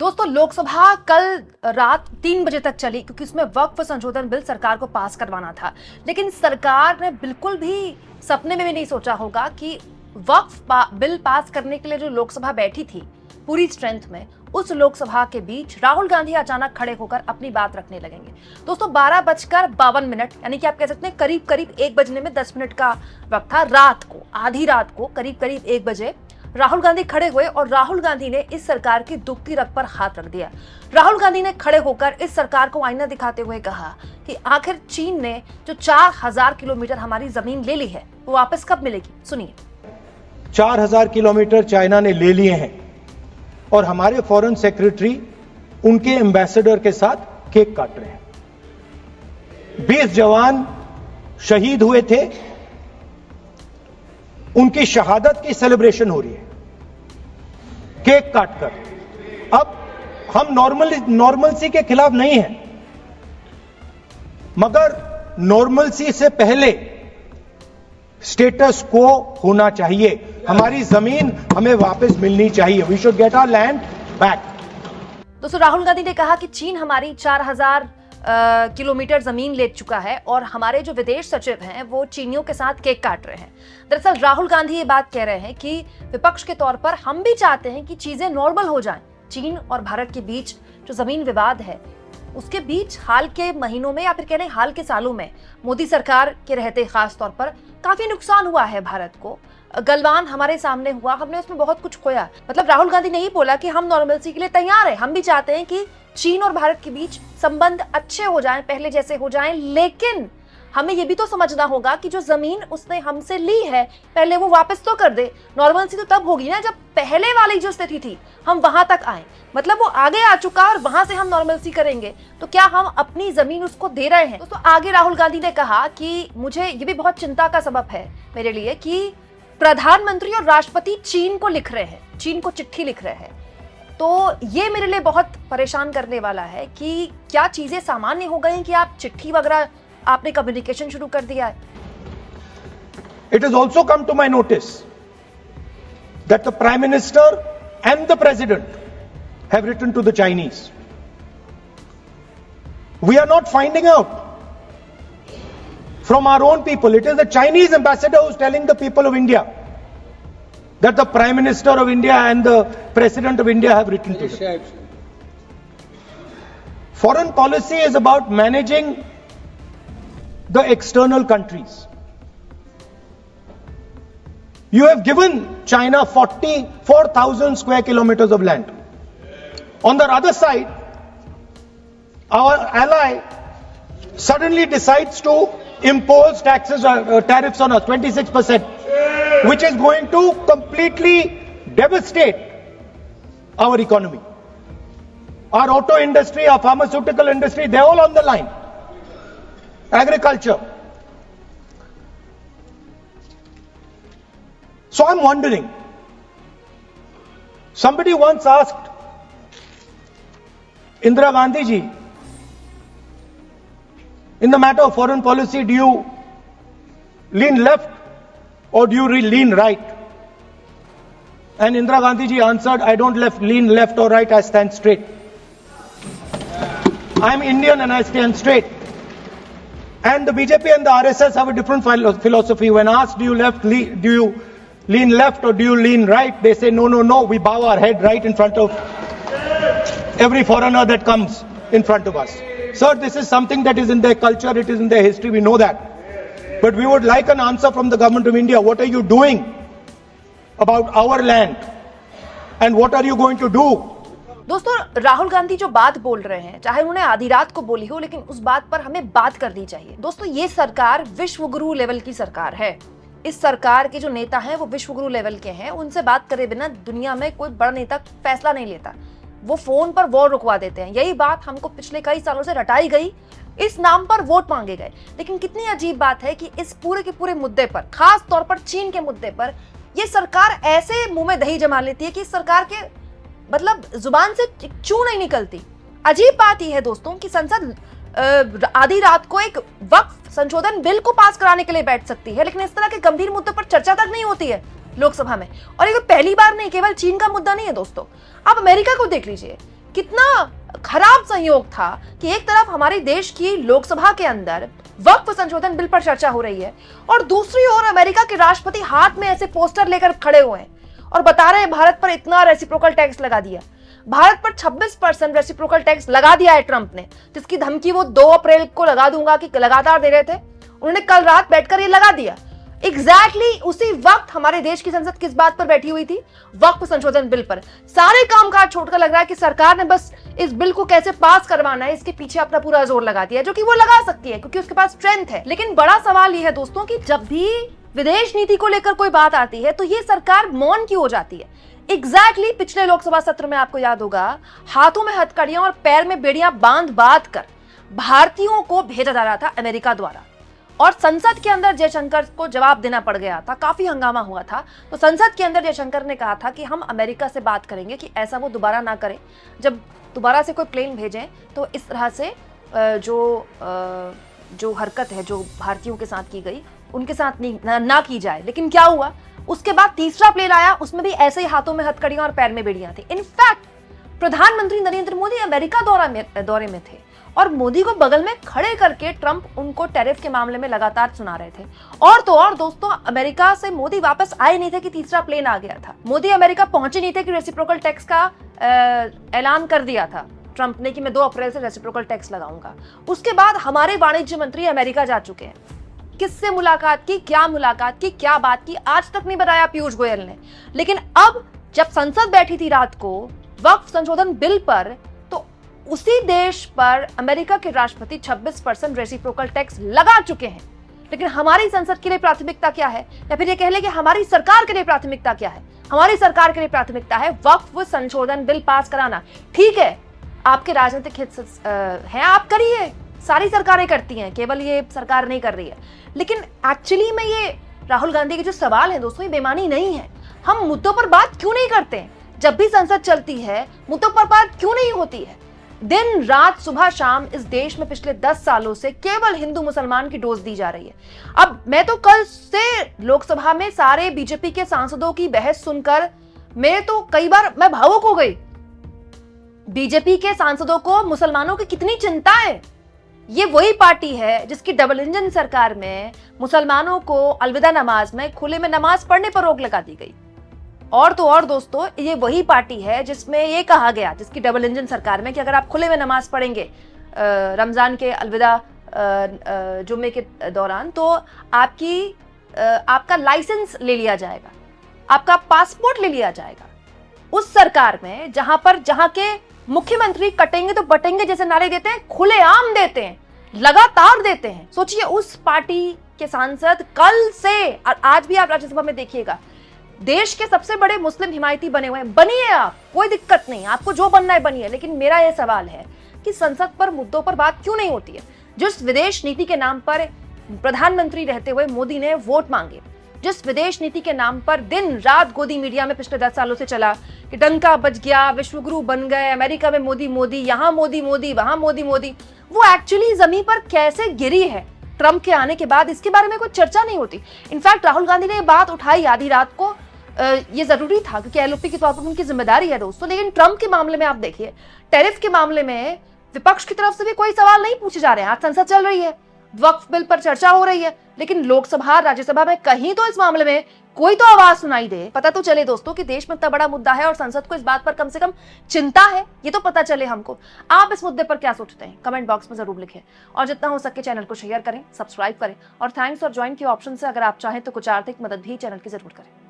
दोस्तों, लोकसभा कल रात 3 बजे तक चली क्योंकि उसमें वक्फ संशोधन बिल सरकार को पास करवाना था। लेकिन सरकार ने बिल्कुल भी सपने में भी नहीं सोचा होगा कि बिल पास करने के लिए जो लोकसभा बैठी थी पूरी स्ट्रेंथ में, उस लोकसभा के बीच राहुल गांधी अचानक खड़े होकर अपनी बात रखने लगेंगे। दोस्तों, 12:52 यानी कि आप कह सकते हैं करीब करीब 1 बजने में 10 मिनट का वक्त था। रात को, आधी रात को, करीब करीब 1 बजे राहुल गांधी खड़े हुए और राहुल गांधी ने इस सरकार की दुखती रग पर हाथ रख दिया। राहुल गांधी ने खड़े होकर इस सरकार को आईना दिखाते हुए कहा कि आखिर चीन ने जो 4000 किलोमीटर हमारी जमीन ले ली है वो वापस कब मिलेगी। सुनिए। 4000 किलोमीटर चाइना ने ले लिए हैं और हमारे फॉरेन सेक्रेटरी उनके एम्बेसडर के साथ केक काट रहे हैं। 20 जवान शहीद हुए थे, उनकी शहादत की सेलिब्रेशन हो रही है केक काटकर। अब हम नॉर्मलसी के खिलाफ नहीं हैं, मगर नॉर्मलसी से पहले स्टेटस को होना चाहिए। हमारी जमीन हमें वापस मिलनी चाहिए। We should get our land back. दोस्तों, राहुल गांधी ने कहा कि चीन हमारी 4000 किलोमीटर जमीन ले चुका है और हमारे जो विदेश सचिव हैं वो चीनियों के साथ केक काट रहे हैं। दरअसल राहुल गांधी ये बात कह रहे हैं कि विपक्ष के तौर पर हम भी चाहते हैं कि चीजें नॉर्मल हो जाएं। चीन और भारत के बीच जो जमीन विवाद है उसके बीच हाल के महीनों में या फिर कह रहे हाल के सालों में मोदी सरकार के रहते खास तौर पर काफी नुकसान हुआ है भारत को। गलवान हमारे सामने हुआ, हमने उसमें बहुत कुछ खोया। मतलब राहुल गांधी ने ही बोला कि हम नॉर्मलसी के लिए तैयार हैं, हम भी चाहते हैं कि चीन और भारत के बीच संबंध अच्छे हो जाएं, पहले जैसे हो जाएं, लेकिन हमें यह भी तो समझना होगा कि जो जमीन उसने हमसे ली है पहले वो वापस तो कर दे। नॉर्मलसी तो तब होगी ना जब पहले वाली जो स्थिति थी हम वहां तक आए, मतलब वो आगे आ चुका और वहां से हम नॉर्मलसी करेंगे। तो क्या हम अपनी जमीन उसको दे रहे हैं? दोस्तों, आगे राहुल गांधी ने कहा कि मुझे ये भी बहुत चिंता का सबब है मेरे लिए कि प्रधानमंत्री और राष्ट्रपति चीन को लिख रहे हैं, चीन को चिट्ठी लिख रहे हैं। तो ये मेरे लिए बहुत परेशान करने वाला है कि क्या चीजें सामान्य हो गई कि आप चिट्ठी वगैरह आपने कम्युनिकेशन शुरू कर दिया है। It has also come to my notice that the Prime Minister and the President have written to the Chinese. We are not finding out from our own people. It is the Chinese ambassador who is telling the people of India that the Prime Minister of India and the President of India have written to them. Foreign policy is about managing the external countries. You have given China 44,000 square kilometers of land. On the other side, our ally suddenly decides to impose tariffs on us, 26%, which is going to completely devastate our economy. Our auto industry, our pharmaceutical industry, they're all on the line. Agriculture. So I'm wondering, somebody once asked Indira Gandhi ji, in the matter of foreign policy, do you lean left or do you lean right? And Indira Gandhi ji answered, I don't lean left or right, I stand straight. I'm Indian and I stand straight. And the BJP and the RSS have a different philosophy. When asked, do you lean left or do you lean right? They say, no, we bow our head right in front of every foreigner that comes in front of us. Sir, this is something that is in their culture, it is in their history, we know that. But we would like an answer from the government of India. What are you doing about our land? And what are you going to do? दोस्तों, राहुल गांधी जो बात बोल रहे हैं, चाहे उन्होंने आधी रात को बोली हो, लेकिन उस बात पर हमें बात करनी चाहिए। दोस्तों, ये सरकार विश्व गुरु लेवल की सरकार है। इस सरकार के जो नेता हैं वो विश्व गुरु लेवल के हैं। उनसे बात करे बिना दुनिया में कोई बड़ा नेता फैसला नहीं लेता। वो फोन पर वॉर रुकवा देते हैं। यही बात हमको पिछले कई सालों से रटाई गई, इस नाम पर वोट मांगे गए। लेकिन कितनी अजीब बात है कि इस पूरे के पूरे मुद्दे पर, खास तौर पर चीन के मुद्दे पर, यह सरकार ऐसे मुंह में दही जमा लेती है कि इस सरकार के मतलब जुबान से चू नहीं निकलती। अजीब बात यह है दोस्तों कि संसद आधी रात को एक वक्फ संशोधन बिल को पास कराने के लिए बैठ सकती है, लेकिन इस तरह के गंभीर मुद्दों पर चर्चा तक नहीं होती है लोकसभा में। और ये पहली बार नहीं, केवल चीन का मुद्दा नहीं है दोस्तों। आप अमेरिका को देख लीजिए, कितना खराब संयोग था कि एक तरफ हमारे देश की लोकसभा के अंदर वक्फ संशोधन बिल पर चर्चा हो रही है और दूसरी ओर अमेरिका के राष्ट्रपति हाथ में ऐसे पोस्टर लेकर खड़े हुए हैं और बता रहे हैं भारत पर इतना रेसिप्रोकल टैक्स लगा दिया। भारत पर 26% रेसिप्रोकल टैक्स लगा दिया है ट्रंप ने, जिसकी धमकी वो 2 अप्रैल को लगा दूंगा कि लगातार दे रहे थे। उन्होंने कल रात बैठकर ये लगा दिया। एग्जैक्टली उसी वक्त हमारे देश की संसद किस बात पर बैठी हुई थी? वक्फ संशोधन बिल पर। सारे कामकाज छोड़कर लग रहा है कि सरकार ने बस इस बिल को कैसे पास करवाना है इसके पीछे अपना पूरा जोर लगा दिया, जो कि वो लगा सकती है क्योंकि उसके पास स्ट्रेंथ है। लेकिन बड़ा सवाल यह है दोस्तों कि जब भी विदेश नीति को लेकर कोई बात आती है तो ये सरकार मौन क्यों हो जाती है? एग्जैक्टली पिछले लोकसभा सत्र में आपको याद होगा, हाथों में हथकड़ियां और पैर में बेड़ियां बांध कर भारतीयों को भेजा जा रहा था अमेरिका द्वारा, और संसद के अंदर जयशंकर को जवाब देना पड़ गया था। काफी हंगामा हुआ था। तो संसद के अंदर जयशंकर ने कहा था कि हम अमेरिका से बात करेंगे कि ऐसा वो दोबारा ना करें, जब दोबारा से कोई प्लेन भेजें तो इस तरह से जो हरकत है जो भारतीयों के साथ की गई उनके साथ ना की जाए। लेकिन क्या हुआ, उसके बाद तीसरा प्लेन आया, उसमें भी ऐसे ही हाथों में हथकड़ियां और पैर में बेड़ियां थी। इनफैक्ट प्रधानमंत्री नरेंद्र मोदी अमेरिका दौरे में थे और मोदी को बगल में खड़े करके ट्रंप उनको टैरिफ के मामले में लगातार सुना रहे थे। और तो और दोस्तों, अमेरिका से मोदी वापस आए नहीं थे कि तीसरा प्लेन आ गया था। मोदी अमेरिका पहुंचे नहीं थे कि रेसिप्रोकल टैक्स का ऐलान कर दिया था ट्रंप ने कि मैं 2 अप्रैल से रेसिप्रोकल टैक्स लगाऊंगा। उसके बाद हमारे वाणिज्य मंत्री अमेरिका जा चुके हैं। किससे मुलाकात की, क्या बात की, आज तक नहीं बताया पीयूष गोयल ने। लेकिन अब जब संसद बैठी थी रात को वक्फ संशोधन बिल पर, तो उसी देश पर अमेरिका के राष्ट्रपति 26% रेसिप्रोकल टैक्स लगा चुके हैं। लेकिन हमारी संसद के लिए प्राथमिकता क्या है, या फिर ये कह ले कि हमारी सरकार के लिए प्राथमिकता क्या है? हमारी सरकार के लिए प्राथमिकता है वक्फ संशोधन बिल पास कराना। ठीक है, आपके राजनीतिक हित है, आप करिए, सारी सरकारें करती हैं, केवल ये सरकार नहीं कर रही है। लेकिन एक्चुअली में ये राहुल गांधी के जो सवाल है दोस्तों, ये बेमानी नहीं है। हम मुद्दों पर बात क्यों नहीं करते हैं? जब भी संसद चलती है मुद्दों पर बात क्यों नहीं होती है? दिन रात सुबह शाम इस देश में पिछले 10 सालों से केवल हिंदू मुसलमान की डोज दी जा रही है। अब मैं तो कल से लोकसभा में सारे बीजेपी के सांसदों की बहस सुनकर मैं तो कई बार मैं भावुक हो गई। बीजेपी के सांसदों को मुसलमानों की कितनी चिंता है। ये वही पार्टी है जिसकी डबल इंजन सरकार में मुसलमानों को अलविदा नमाज में खुले में नमाज पढ़ने पर रोक लगा दी गई। और तो और दोस्तों, ये वही पार्टी है जिसमें ये कहा गया, जिसकी डबल इंजन सरकार में, कि अगर आप खुले में नमाज पढ़ेंगे रमजान के अलविदा जुम्मे के दौरान तो आपका लाइसेंस ले लिया जाएगा, आपका पासपोर्ट ले लिया जाएगा। उस सरकार में जहां के मुख्यमंत्री कटेंगे तो बटेंगे जैसे नारे देते हैं, खुलेआम देते हैं, लगातार देते हैं। सोचिए, उस पार्टी के सांसद कल से और आज भी आप राज्यसभा में देखिएगा, देश के सबसे बड़े मुस्लिम हिमायती बने हुए हैं। बनिए आप, कोई दिक्कत नहीं, आपको जो बनना है बनिए। लेकिन मेरा यह सवाल है कि संसद पर मुद्दों पर बात क्यों नहीं होती है? जिस विदेश नीति के नाम पर प्रधानमंत्री रहते हुए मोदी ने वोट मांगे, जिस विदेश नीति के नाम पर दिन रात गोदी मीडिया में पिछले 10 सालों से चला कि डंका बज गया, विश्वगुरु बन गए, अमेरिका में मोदी मोदी, यहाँ मोदी मोदी, वहां मोदी मोदी, वो एक्चुअली जमीन पर कैसे गिरी है ट्रंप के आने के बाद, इसके बारे में कोई चर्चा नहीं होती। इनफैक्ट राहुल गांधी ने ये बात उठाई आधी रात को, ये जरूरी था क्योंकि एलओपी के तौर पर उनकी जिम्मेदारी है दोस्तों। लेकिन ट्रंप के मामले में आप देखिए, टैरिफ के मामले में विपक्ष की तरफ से भी कोई सवाल नहीं पूछे जा रहे हैं। आज संसद चल रही है, वक्फ बिल पर चर्चा हो रही है, लेकिन लोकसभा राज्यसभा में कहीं तो इस मामले में कोई तो आवाज सुनाई दे, पता तो चले दोस्तों कि देश में इतना बड़ा मुद्दा है और संसद को इस बात पर कम से कम चिंता है, ये तो पता चले हमको। आप इस मुद्दे पर क्या सोचते हैं कमेंट बॉक्स में जरूर लिखें, और जितना हो सके चैनल को शेयर करें, सब्सक्राइब करें, और थैंक्स और ज्वाइन के ऑप्शन से अगर आप चाहें तो कुछ आर्थिक मदद भी चैनल की जरूर करें।